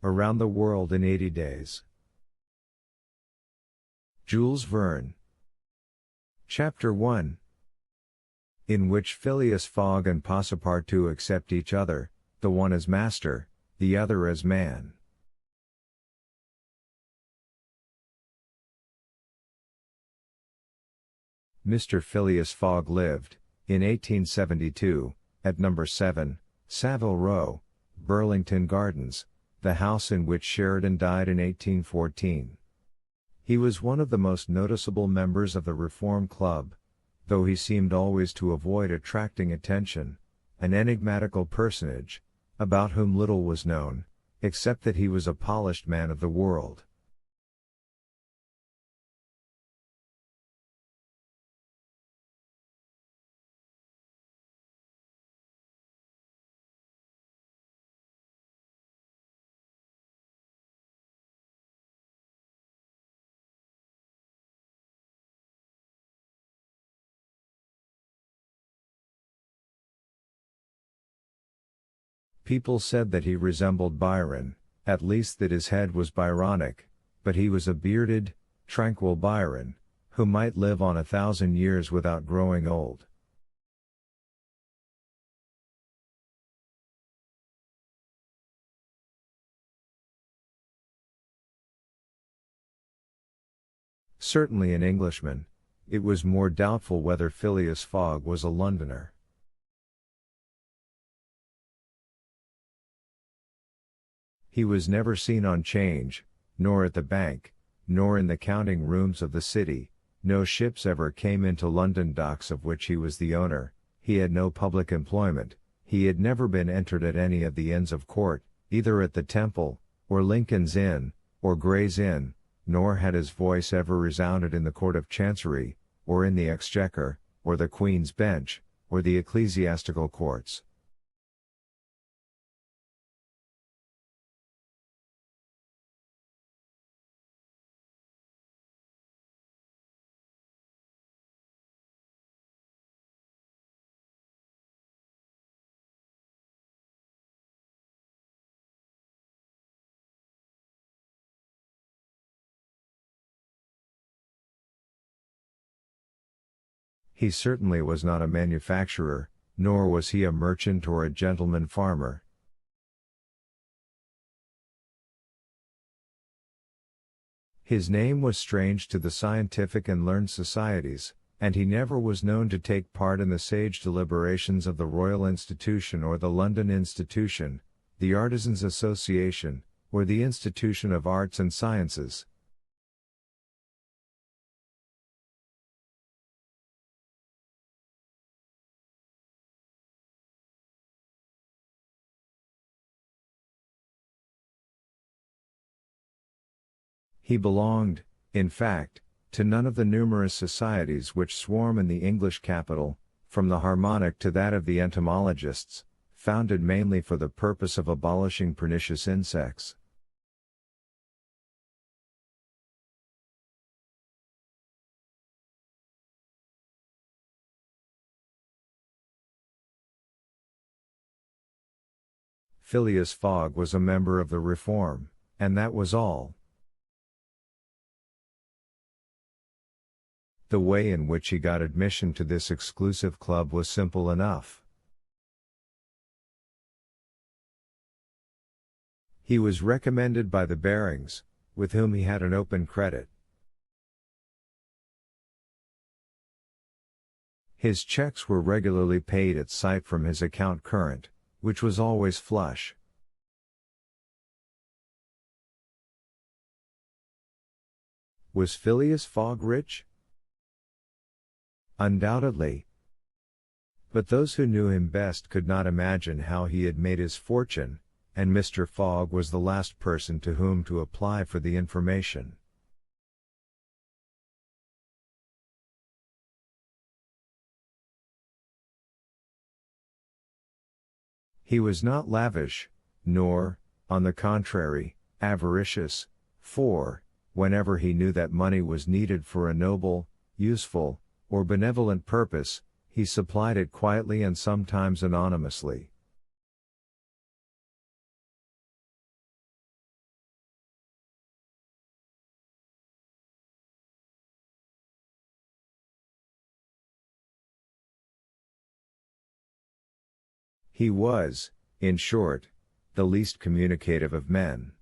Around the World in 80 Days. Jules Verne. Chapter 1. In which Phileas Fogg and Passepartout accept each other, the one as master, the other as man. Mr. Phileas Fogg lived, in 1872, at No. 7, Savile Row, Burlington Gardens, the house in which Sheridan died in 1814. He was one of the most noticeable members of the Reform Club, though he seemed always to avoid attracting attention, an enigmatical personage, about whom little was known, except that he was a polished man of the world. People said that he resembled Byron, at least that his head was Byronic, but he was a bearded, tranquil Byron, who might live on 1,000 years without growing old. Certainly an Englishman, it was more doubtful whether Phileas Fogg was a Londoner. He was never seen on 'Change, nor at the bank, nor in the counting rooms of the city. No ships ever came into London docks of which he was the owner. He had no public employment. He had never been entered at any of the Inns of Court, either at the Temple, or Lincoln's Inn, or Gray's Inn, nor had his voice ever resounded in the Court of Chancery, or in the Exchequer, or the Queen's Bench, or the ecclesiastical courts. He certainly was not a manufacturer, nor was he a merchant or a gentleman farmer. His name was strange to the scientific and learned societies, and he never was known to take part in the sage deliberations of the Royal Institution or the London Institution, the Artisans' Association, or the Institution of Arts and Sciences. He belonged, in fact, to none of the numerous societies which swarm in the English capital, from the Harmonic to that of the entomologists, founded mainly for the purpose of abolishing pernicious insects. Phileas Fogg was a member of the Reform, and that was all. The way in which he got admission to this exclusive club was simple enough. He was recommended by the Barings, with whom he had an open credit. His checks were regularly paid at sight from his account current, which was always flush. Was Phileas Fogg rich? Undoubtedly. But those who knew him best could not imagine how he had made his fortune, and Mr. Fogg was the last person to whom to apply for the information. He was not lavish, nor, on the contrary, avaricious, for, whenever he knew that money was needed for a noble, useful, or benevolent purpose, he supplied it quietly and sometimes anonymously. He was, in short, the least communicative of men.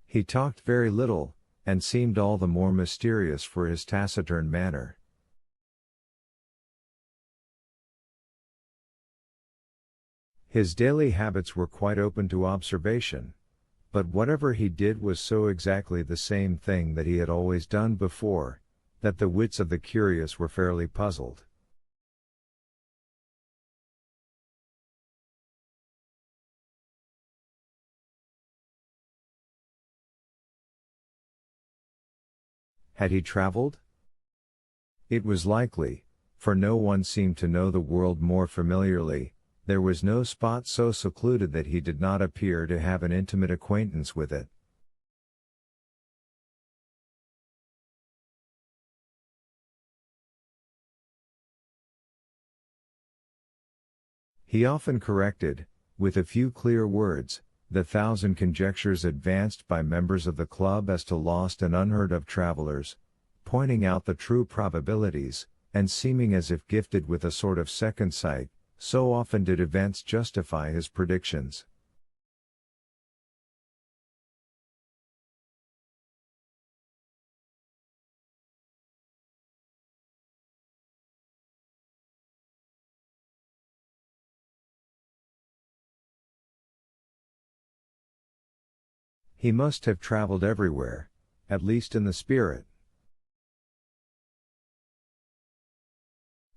He talked very little, and seemed all the more mysterious for his taciturn manner. His daily habits were quite open to observation, but whatever he did was so exactly the same thing that he had always done before, that the wits of the curious were fairly puzzled. Had he traveled? It was likely, for no one seemed to know the world more familiarly. There was no spot so secluded that he did not appear to have an intimate acquaintance with it. He often corrected, with a few clear words, the thousand conjectures advanced by members of the club as to lost and unheard of travelers, pointing out the true probabilities, and seeming as if gifted with a sort of second sight. So often did events justify his predictions. He must have traveled everywhere, at least in the spirit.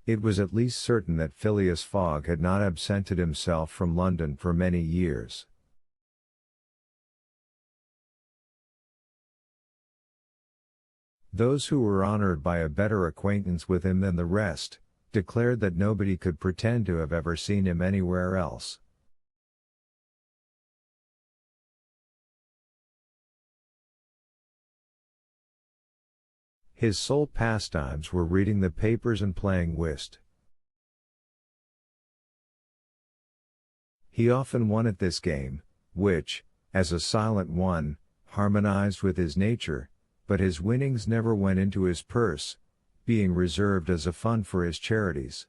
It was at least certain that Phileas Fogg had not absented himself from London for many years. Those who were honored by a better acquaintance with him than the rest, declared that nobody could pretend to have ever seen him anywhere else. His sole pastimes were reading the papers and playing whist. He often won at this game, which, as a silent one, harmonized with his nature, but his winnings never went into his purse, being reserved as a fund for his charities.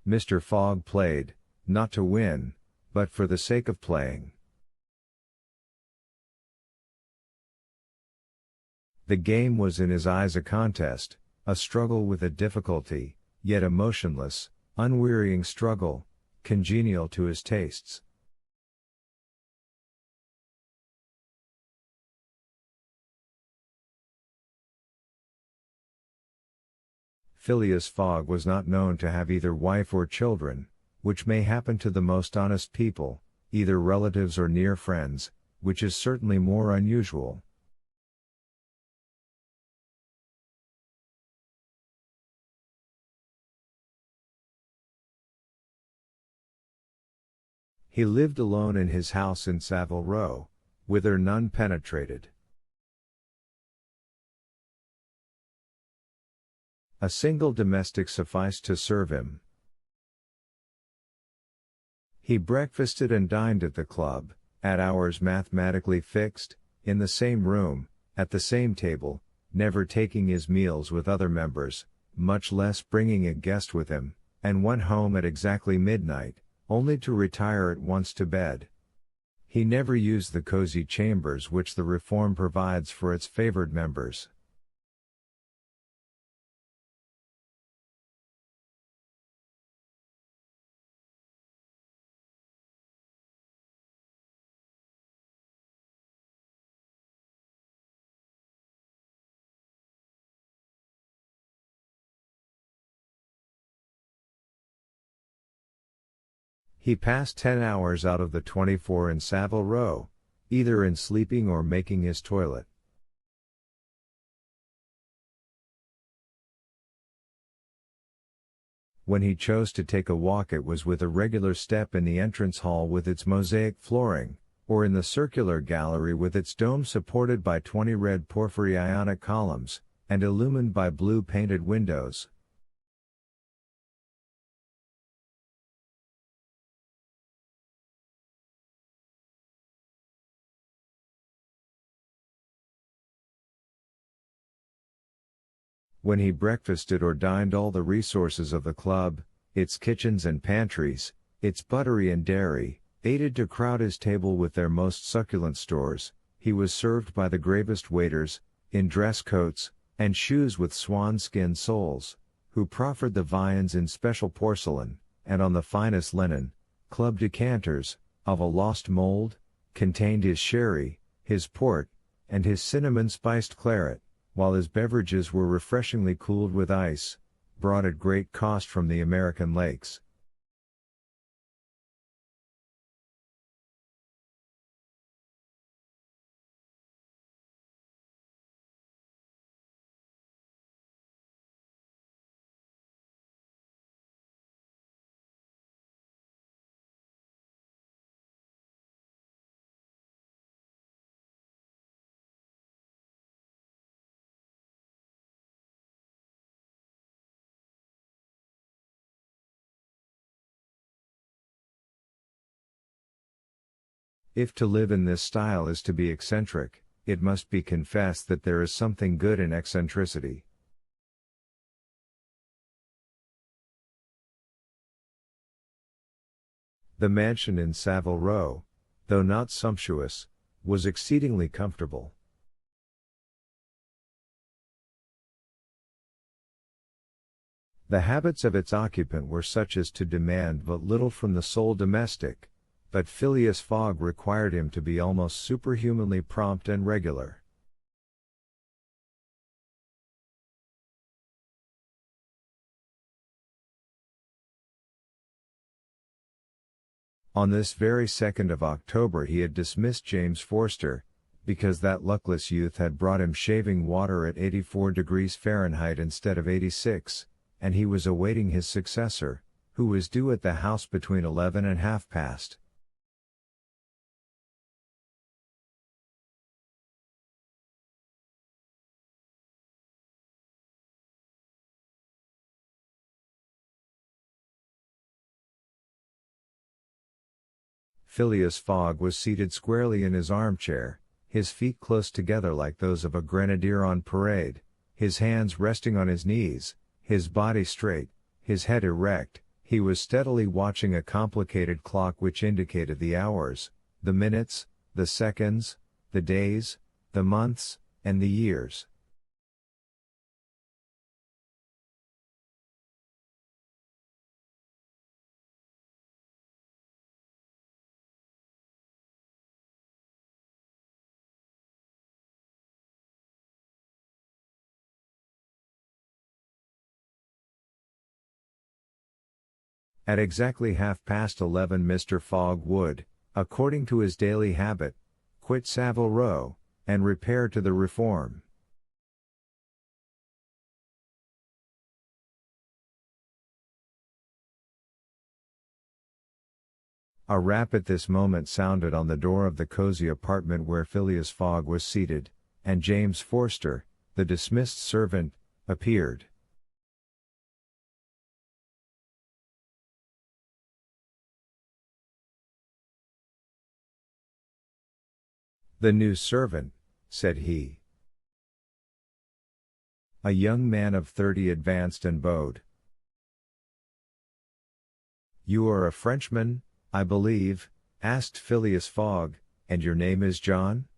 Mr. Fogg played, not to win, but for the sake of playing. The game was in his eyes a contest, a struggle with a difficulty, yet a motionless, unwearying struggle, congenial to his tastes. Phileas Fogg was not known to have either wife or children, which may happen to the most honest people, either relatives or near friends, which is certainly more unusual. He lived alone in his house in Savile Row, whither none penetrated. A single domestic sufficed to serve him. He breakfasted and dined at the club, at hours mathematically fixed, in the same room, at the same table, never taking his meals with other members, much less bringing a guest with him, and went home at exactly midnight, only to retire at once to bed. He never used the cozy chambers which the Reform provides for its favored members. He passed 10 hours out of the 24 in Savile Row, either in sleeping or making his toilet. When he chose to take a walk, it was with a regular step in the entrance hall with its mosaic flooring, or in the circular gallery with its dome supported by 20 red porphyry Ionic columns, and illumined by blue painted windows. When he breakfasted or dined, all the resources of the club, its kitchens and pantries, its buttery and dairy, aided to crowd his table with their most succulent stores. He was served by the gravest waiters, in dress coats, and shoes with swan-skin soles, who proffered the viands in special porcelain, and on the finest linen. Club decanters, of a lost mold, contained his sherry, his port, and his cinnamon-spiced claret, while his beverages were refreshingly cooled with ice, brought at great cost from the American lakes. If to live in this style is to be eccentric, it must be confessed that there is something good in eccentricity. The mansion in Savile Row, though not sumptuous, was exceedingly comfortable. The habits of its occupant were such as to demand but little from the sole domestic, but Phileas Fogg required him to be almost superhumanly prompt and regular. On this very 2nd of October he had dismissed James Forster, because that luckless youth had brought him shaving water at 84 degrees Fahrenheit instead of 86, and he was awaiting his successor, who was due at the house between 11 and half past. Phileas Fogg was seated squarely in his armchair, his feet close together like those of a grenadier on parade, his hands resting on his knees, his body straight, his head erect. He was steadily watching a complicated clock which indicated the hours, the minutes, the seconds, the days, the months, and the years. At exactly 11:30 Mr. Fogg would, according to his daily habit, quit Savile Row, and repair to the Reform. A rap at this moment sounded on the door of the cozy apartment where Phileas Fogg was seated, and James Forster, the dismissed servant, appeared. "The new servant," said he. A young man of 30 advanced and bowed. "You are a Frenchman, I believe?" asked Phileas Fogg, "and your name is John?"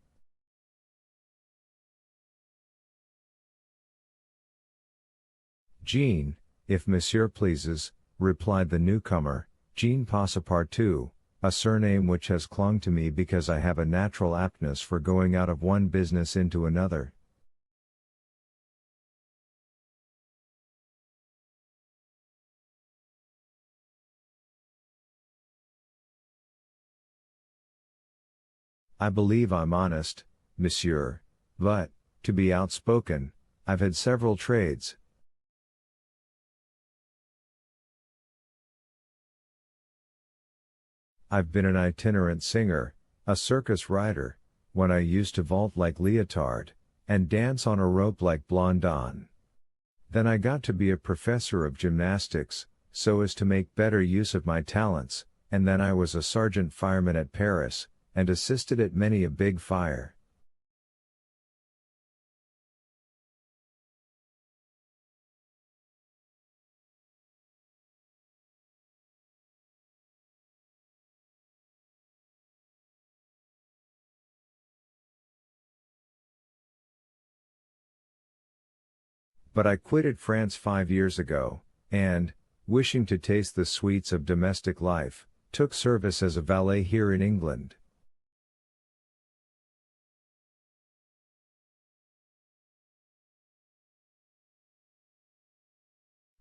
"Jean, if monsieur pleases," replied the newcomer, "Jean Passepartout, a surname which has clung to me because I have a natural aptness for going out of one business into another." "I believe I'm honest, monsieur, but, to be outspoken, I've had several trades." "I've been an itinerant singer, a circus rider, when I used to vault like Leotard, and dance on a rope like Blondin. Then I got to be a professor of gymnastics, so as to make better use of my talents, and then I was a sergeant fireman at Paris, and assisted at many a big fire." But I quitted France 5 years ago, and, wishing to taste the sweets of domestic life, took service as a valet here in England.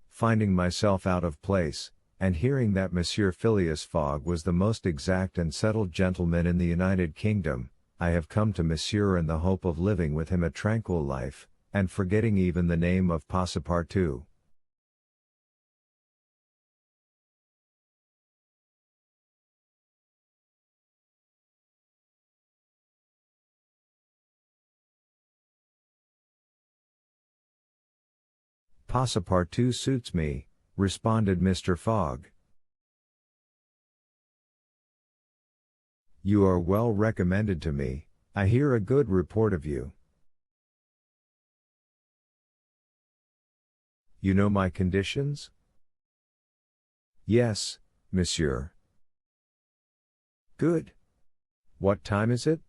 Finding myself out of place, and hearing that Monsieur Phileas Fogg was the most exact and settled gentleman in the United Kingdom, I have come to Monsieur in the hope of living with him a tranquil life, and forgetting even the name of Passepartout. Passepartout suits me, responded Mr. Fogg. You are well recommended to me, I hear a good report of you. You know my conditions? Yes, monsieur. Good. What time is it?